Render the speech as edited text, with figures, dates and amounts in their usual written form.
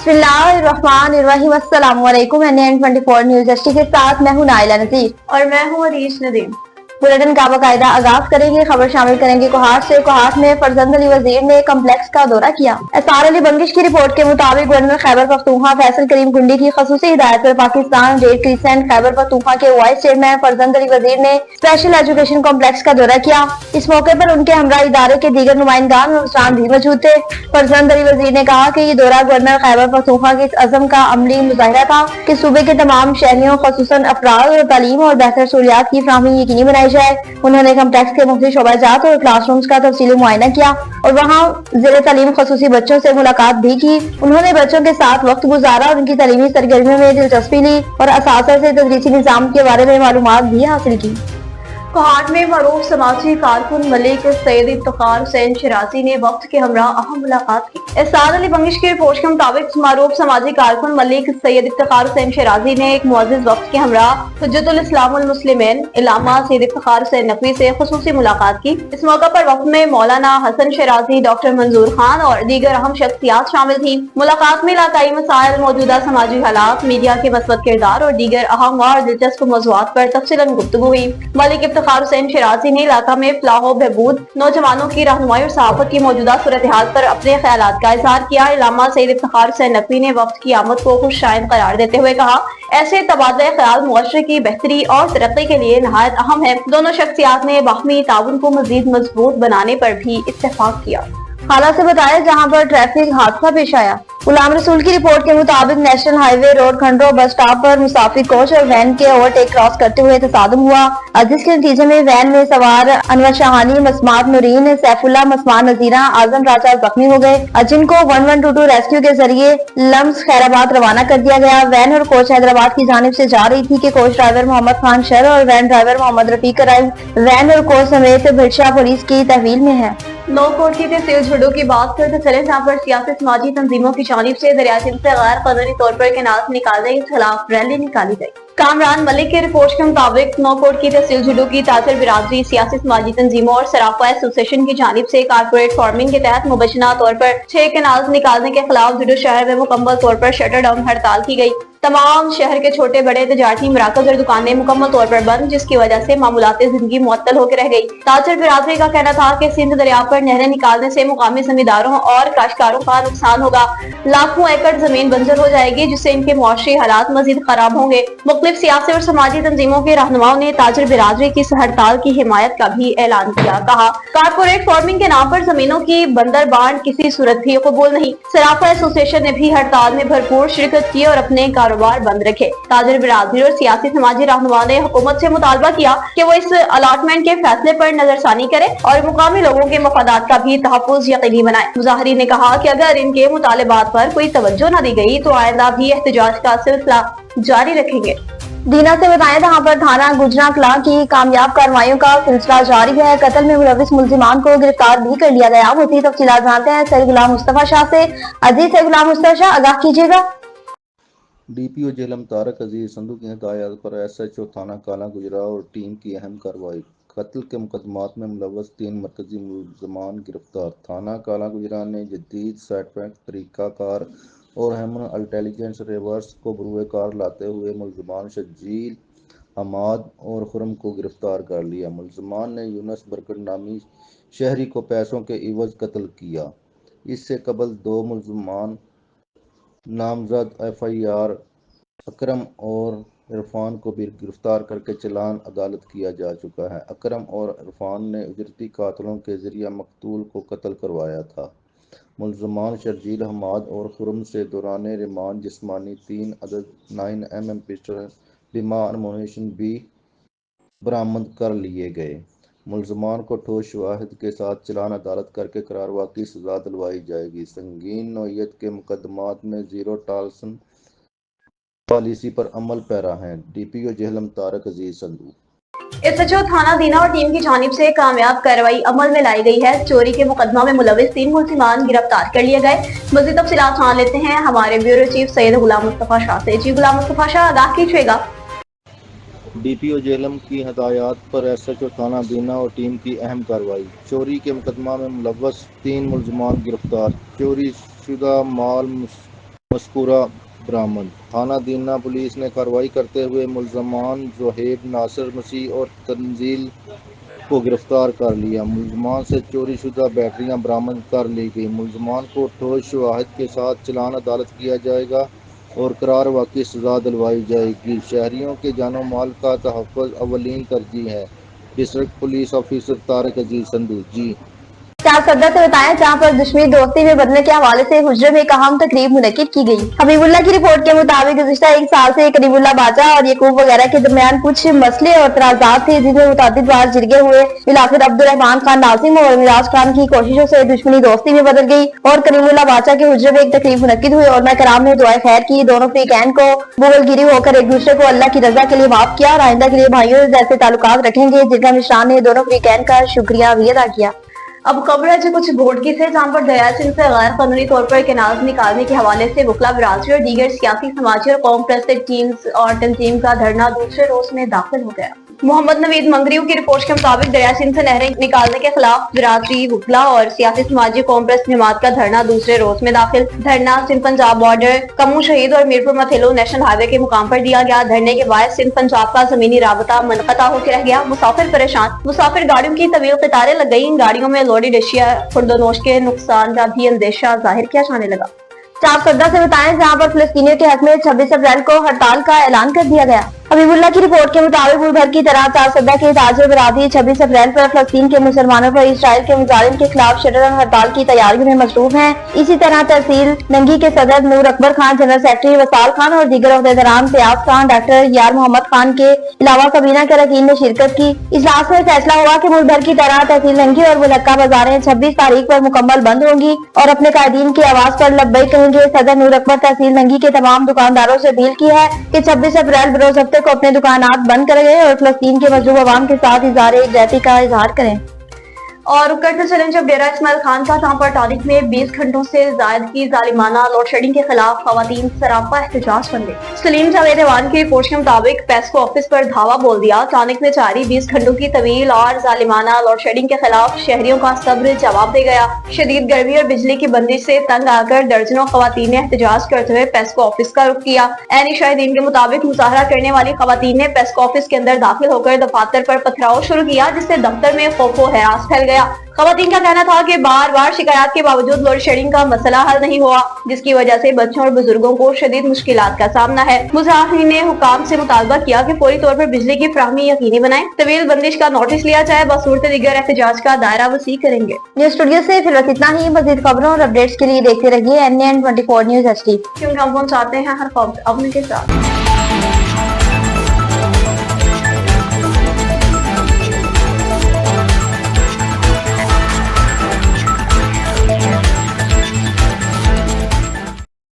बिस्मिल्लाहिर्रहमानिर्रहीम। अस्सलाम वालेकुम। NN24 न्यूज एचडी के साथ मैं हूं नाइला नजीर और मैं हूं अरीश नदीम। बुलेटिन का बाकायदा आगाज करेंगे। खबर शामिल करेंगे कोहाट से। कोहाट में फरजंद अली वजीर ने कम्प्लेक्स का दौरा किया। एसआर अली बंगिश की रिपोर्ट के मुताबिक गवर्नर खैबर पख्तूनख्वा फैसल करीम कुंडी की खसूसी हिदायत पर पाकिस्तान रेड क्रिसेंट खैबर पख्तूनख्वा के वाइस चेयरमैन फरजंद अली वजीर ने स्पेशल एजुकेशन कॉम्प्लेक्स का दौरा किया। इस मौके पर उनके हमरा इदारे के दीगर नुमाइंदान और अफसरान भी मौजूद थे। फरजंद अली वजीर ने कहा कि ये दौरा गवर्नर खैबर पख्तूनख्वा के इस अज़म का अमली मुजाहिरा था कि सूबे के तमाम शहरियों खसूसन अफराद और तालीम और बेहतर सहूलियात की फराहमी यकीनी बनाई जाए। उन्होंने कम्प्लेक्स के मुख्तलिफ शोबाजात और क्लासरूम्स का तफसीली मुआयना किया और वहाँ जिले तालीम खसूसी बच्चों से मुलाकात भी की। उन्होंने बच्चों के साथ वक्त गुजारा और उनकी तालीमी सरगर्मियों में दिलचस्पी ली और असातिज़ा से तदरीसी निज़ाम के बारे में मालूमात भी हासिल की। कोहाट में मरूफ समाजी कारकुन मलिक सैयद इफ्तिखार हुसैन शिराजी ने वक्त के हमरा अहम मुलाकात की। एसआर अली बंगिश की रिपोर्ट के मुताबिक मरूफ समाजी कारकुन मलिक सैयद इफ्तिखार हुसैन शिराजी ने एक मुअज़्ज़िज़ वक्त के हमरा हुज्जतुल इस्लाम वल मुस्लिमीन इल्लामा सैयद इफ्तिखार हुसैन नकवी से खुसूसी मुलाकात की। इस मौका पर वक्त में मौलाना हसन शिराजी, डॉक्टर मंजूर खान और दीगर अहम शख्सियात शामिल थी। मुलाकात में इलाकाई मसाइल, मौजूदा समाजी हालात, मीडिया के मस्बत किरदार और दीगर अहम और दिलचस्प मौज़ूआत पर तफसीलन गुफ्तगू हुई। मलिक इफ्तिखार हुसैन शिराजी ने इलाका में फलाह बहबूद, नौजवानों की रहनुमाई और सहाफत की मौजूदा सूरत हाल पर अपने ख्यालात का इजहार किया। इल्लामा सैयद इफ्तिखार हुसैन नकवी ने वक्त की आमद को खुशशाइन करार देते हुए कहा, ऐसे तबादला ख्याल मुआशरे की बेहतरी और तरक्की के लिए नहायत अहम है। दोनों शख्सियात ने बाहमी ताउन को मजीद मजबूत बनाने पर भी इत्तेफाक किया। हालात से बताया जहां पर ट्रैफिक हादसा पेश आया। गुलाम रसूल की रिपोर्ट के मुताबिक नेशनल हाईवे रोड खंडो बस स्टॉप पर मुसाफिर कोच और वैन के ओवरटेक क्रॉस करते हुए तसादुम हुआ, जिसके नतीजे में वैन में सवार अनवर शाहानी, मसमात नूरीन, सैफुल्ला, मसमान नजीरा, आजम राजा जख्मी हो गए, जिनको 1122 रेस्क्यू के जरिए लम्स खैराबाद रवाना कर दिया गया। वैन और कोच हैदराबाद की जानिब से जा रही थी कि कोच ड्राइवर मोहम्मद खान शर और वैन ड्राइवर मोहम्मद रफीक कराई वैन और कोच समेत भिड़शा पुलिस की तहवील में है। नो कोर्ट की तहसील झुड्डू की बात करते चले, जहाँ पर सियासी समाजी तंजीमों की जानिब से दरिया सिंध से गैर कानूनी तौर पर कैनाल निकालने के खिलाफ रैली निकाली गई। कामरान मलिक के रिपोर्ट के मुताबिक नो कोर्ट की तहसील झुड्डू की ताजर बिरादरी, सियासी समाजी तंजीमों और सराफा एसोसिएशन की जानिब से कारपोरेट फार्मिंग के तहत मुबैना तौर पर 6 कैनाल निकालने के खिलाफ झुड्डू शहर में मुकम्मल तौर पर शटर डाउन हड़ताल की गई। तमाम शहर के छोटे बड़े तजारती मराकज और दुकानें मुकम्मल तौर पर बंद, जिसकी वजह से मामूलाती जिंदगी मुअत्तल होकर रह गई। ताजर बिरादरी का कहना था कि सिंध दरिया पर नहरें निकालने से मुकामी जमींदारों और काश्तकारों का नुकसान होगा। लाखों एकड़ जमीन बंजर हो जाएगी, जिससे इनके मुआशी हालात मजीद खराब होंगे। मुख्तलिफ सियासी और समाजी तंजीमों के रहनुमाओं ने ताजर बिरादरी की इस हड़ताल की हिमायत का भी ऐलान किया। कहा, कारपोरेट फार्मिंग के नाम पर जमीनों की बंदर बांट किसी सूरत भी कबूल नहीं। सराफा एसोसिएशन ने भी हड़ताल में भरपूर शिरकत की और अपने कारोबार बंद रखे। ताजर बिरादरी और सियासी समाजी रहनुमा ने हुकूमत से मुतालबा किया कि वो इस अलॉटमेंट के फैसले पर नजरसानी करे और मुकामी लोगों के मफादात का भी तहफ़्फ़ुज़ यकीनी बनाए। मुजाहिरीन ने कहा कि अगर इनके मुतालबात पर कोई तवज्जो न दी गई तो आइंदा भी एहतजाज का सिलसिला जारी रखेंगे। दीना से बताएं जहां पर थाना गुजरा कलां की कामयाब कार्रवाइयों का सिलसिला जारी है। कत्ल में मुलविस मुल्जिमान को गिरफ्तार भी कर लिया गया। मज़ीद तफसीलात जानते हैं सैयद गुलाम मुस्तफा शाह से। अजीज सैयद गुलाम मुस्तफा शाह, आगाह कीजिएगा। डीपीओ जेलम तारक अजीज संधू की हिदायत पर एसएचओ थाना काला गुजरा और टीम की अहम कार्रवाई। कत्ल के मुकदमात में मुलव्वस 3 मरकजी मुल्ज़मान गिरफ्तार। थाना काला गुजरा ने जदीद सेटबैक तरीक़ाकार और ह्यूमन इंटेलिजेंस रिवर्स को बरूए कार लाते हुए मुल्ज़मान शजील, हमाद और खुरम को गिरफ्तार कर लिया। मुल्ज़मान ने यूनुस बरकत नामी शहरी को पैसों के इवज़ कत्ल किया। इससे कबल 2 मुल्ज़मान नामजद एफआईआर अकरम और इरफान को भी गिरफ्तार करके चालान अदालत किया जा चुका है। अकरम और इरफान ने उजरती कातलों के जरिए मकतूल को कत्ल करवाया था। मुल्ज़मान शर्जील, हमाद और खुरम से दौरान रिमांड जिस्मानी 3 अदद 9mm पिस्टल बिमा अमोनेशन भी बरामद कर लिए गए। मुल्ज़मान को ठोस शवाहिद के साथ चालान अदालत करके करारवा की सजा दिलवाई जाएगी। संगीन नौइयत के मुकदमात में ज़ीरो टॉलरेंस पॉलिसी पर अमल पैरा है। डीपीओ जेहलम तारक अजीज संधू। एसएचओ थाना दीना और टीम की जानिब से कामयाब कार्रवाई अमल में लाई गई है। चोरी के मुकदमा में मुलविस 3 मुल्जिमान गिरफ्तार कर लिए गए। मज़ीद तफसीलात जान लेते हैं हमारे ब्यूरो चीफ सैयद गुलाम मुस्तफा शाह से। जी गुलाम मुस्तफा शाह, आगाह कीजिएगा। डीपीओ जेलम की हदायत पर एसएचओ थाना दीना और टीम की अहम कार्रवाई। चोरी के मुकदमा में मुलव्वस 3 मुल्ज़मान गिरफ्तार। चोरी शुदा माल मस्कूरा बरामद। थाना दीना पुलिस ने कार्रवाई करते हुए मुलजमान जोहेब नासिर मसीह और तंजील को गिरफ्तार कर लिया। मुलजमान से चोरी शुदा बैटरियां बरामद कर ली गई। मुलजमान को ठोस शवाहिद के साथ चालान अदालत किया जाएगा और करार वाक़ई सजा दिलवाई जाएगी। शहरियों के जानो माल का तहफ़्फ़ुज़ अव्वलीन तरजीह है। डिस्ट्रिक्ट पुलिस ऑफिसर तारिक अजीज संधू जी। चार सदर से बताया जहाँ पर दुश्मनी दोस्ती में बदलने के हवाले से हुज्रे में एक अहम तकरीब मुनक्किद की गई। हबीबुल्लाह की रिपोर्ट के मुताबिक गुज़िश्ता एक साल से करीमुल्लाह बाचा और यकूब वगैरह के दरमियान कुछ मसले और तनाज़ात थे, जिसमें मुतअद्दिद बार जिरगे हुए। बिलाखिर अब्दुर्रहमान खान नाजिम और मिराज खान की कोशिशों से दुश्मनी दोस्ती में बदल गई और करीमुल्लाह बाचा के हुज्रे में एक तकरीब मुनक्किद हुई और मैं कराम ने दुआए खैर की। दोनों फ्रीकैन को बुगलगिरी होकर एक दूसरे को अल्लाह की रजा के लिए माफ किया और आइंदा के लिए भाइयों जैसे ताल्लुकात रखेंगे। जिनका मिश्रान ने दोनों फ्रीकैन का शुक्रिया भी अदा किया। अब खबर है जो कुछ बोर्ड की से जहाँ पर दरिया सिंध से गैर कानूनी तौर पर कैनाल निकालने के हवाले से वकला बिरादरी और दीगर सियासी समाजी और कौम परस्त टीम्स और तंजीम का धरना दूसरे रोज में दाखिल हो गया। मोहम्मद नवीद मंगरियों की रिपोर्ट के मुताबिक दरिया सिंध से नहरें निकालने के खिलाफ बिरादरी, वकला और सियासी समाजी कौम परस्त जमात का धरना दूसरे रोज में दाखिल। धरना सिंध पंजाब बॉर्डर, कमू शहीद और मीरपुर मथेलो नेशनल हाईवे के मुकाम पर दिया गया। धरने के बाद सिंध पंजाब का जमीनी राबता मुनक़ता होकर रह गया। मुसाफिर परेशान, मुसाफिर गाड़ियों की तवील कतारें लग गई। इन गाड़ियों में लोडेड एशिया खुर्दोनोश के नुकसान का भी अंदेशा जाहिर किया जाने लगा। चार सदर से बताएं जहाँ पर फिलिस्तीनियों के हक में 26 अप्रैल को हड़ताल का ऐलान कर दिया गया। हबीबुल्लाह की रिपोर्ट के मुताबिक मुल्क भर की तरह चार सदर के ताजिर बरादरी 26 अप्रैल पर फलस्तीन के मुसलमानों पर इसराइल के मुजालिम के खिलाफ शटरन हड़ताल की तैयारियों में मसरूफ हैं। इसी तरह तहसील नंगी के सदर नूर अकबर खान, जनरल सेक्रेटरी वसाल खान और दीगर अहदेदारान फयाज खान, डॉक्टर यार मोहम्मद खान के अलावा सबीना के रकीन ने शिरकत की। इजलास में फैसला हुआ कि मुल्क भर की तरह तहसील नंगी और मुलक्का बाजारें 26 तारीख पर मुकम्मल बंद होंगी और अपने कायदीन की आवाज पर लब्बैक कहेंगे। सदर नूर अकबर तहसील नंगी के तमाम दुकानदारों से अपील की है कि 26 अप्रैल बरोज हफ्ते को अपने दुकानात बंद कर गए और फलस्तीन के मजलूम अवाम के साथ इज़हार एकजुहती का इजहार करें। और करते चलें जब डेरा इस्माइल खान का जहाँ पर तारीख में 20 घंटों से जायद की जालिमाना लोड शेडिंग के खिलाफ खवातीन सरापा एहतजाज बन गई। सलीम जावेद एवान की रिपोर्ट के मुताबिक पेस्को ऑफिस पर धावा बोल दिया। तानिक में जारी 20 घंटों की तवील और जालिमाना लोड शेडिंग के खिलाफ शहरियों का सब्र जवाब दे गया। शदीद गर्मी और बिजली की बंदिश से तंग आकर दर्जनों खवातीन ने एहतजाज करते हुए पेस्को ऑफिस का रुख किया। ऐनी शाहिदीन के मुताबिक मुजाहरा करने वाली खवातीन ने पेस्को ऑफिस के अंदर दाखिल होकर दफातर पर पथराव शुरू किया, जिससे दफ्तर में खौफ व हरास फैल गया। खवातीन का कहना था कि बार बार शिकायत के बावजूद लोड शेडिंग का मसला हल नहीं हुआ, जिसकी वजह से बच्चों और बुजुर्गों को शदीद मुश्किलात का सामना है। मुजाहिरीन ने हुकाम से मुतालबा किया कि फौरी तौर पर बिजली की फराहमी यकीनी बनाएं, तवील बंदिश का नोटिस लिया जाए, बसूरत दीगर एहतजाज का दायरा वसी करेंगे। न्यूज स्टूडियो से फिर बस इतना ही। मजीद खबरों और अपडेट्स के लिए देखते रहिए NN 24 न्यूज HD, क्योंकि हम पहुंचाते हैं हर खबर अपने के साथ।